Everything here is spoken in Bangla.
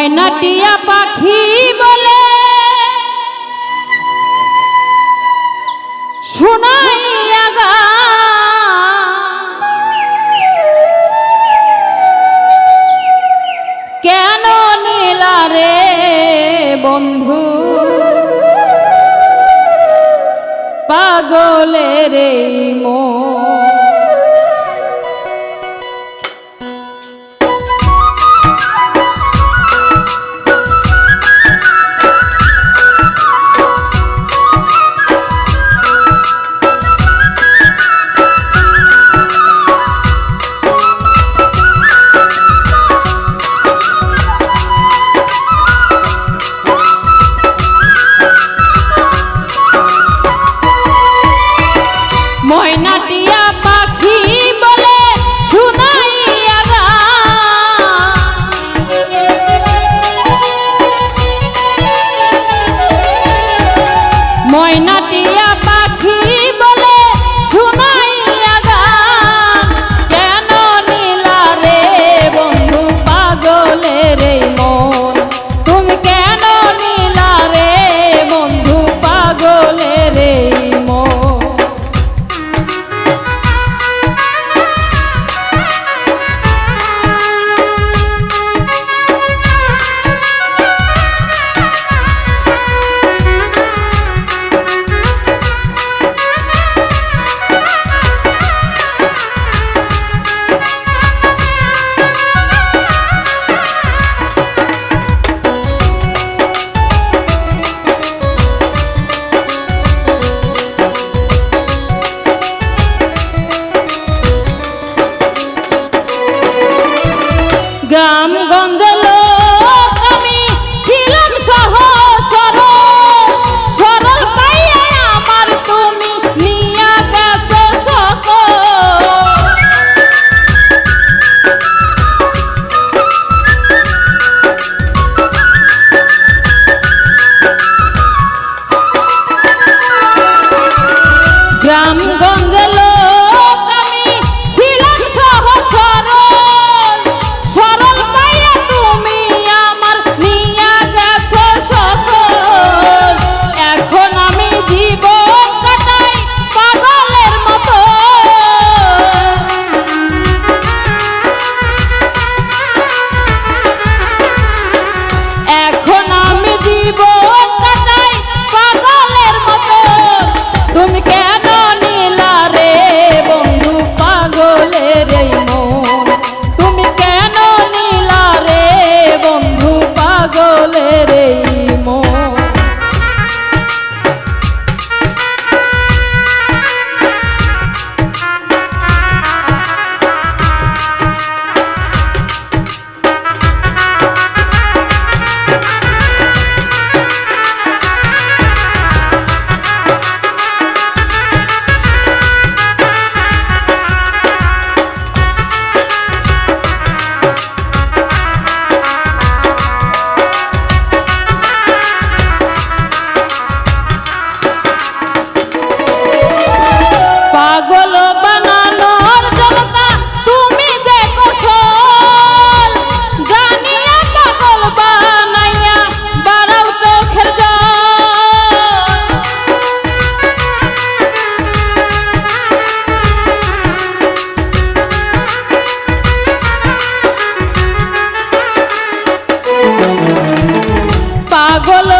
ময়নাটিয়া পাখি বলে শোনাইয়া গান, কেন নীলা রে বন্ধু পাগলের মন। ময়নাটিয়া পাখি বলে শোনাইয়া গান, ময়নাটিয়া পাখি বলে শোনাইয়া গান, কেন নীলা রে বন্ধু পাগলের মন। তুমি কেন নীলা রে বন্ধু পাগলের মন। গ্রামগঞ্জে লোক আমি ছিলাম সহজ সরল, সরল পাইয়া আমার তুমি নিয়া গেছো সকল। গ্রামগঞ্জে লোক আমি ছিলাম সহজ সরল, সরল পাইয়া তুমি আমার নিয়া গেছো সকল। এখন আমি জীবন কাটাই পাগলের মতো, এখন আমি জীবন কাটাই পাগলের মতো। তুমি কেন নীলা রে বন্ধু পাগলের মন। তুমি কেন নীলা রে বন্ধু পাগলের মন। পাগল বানানোর জনতা তুমি যে কৌশল, জানিয়া পাগল বানাইয়া বাড়াও চোখের জল। পাগল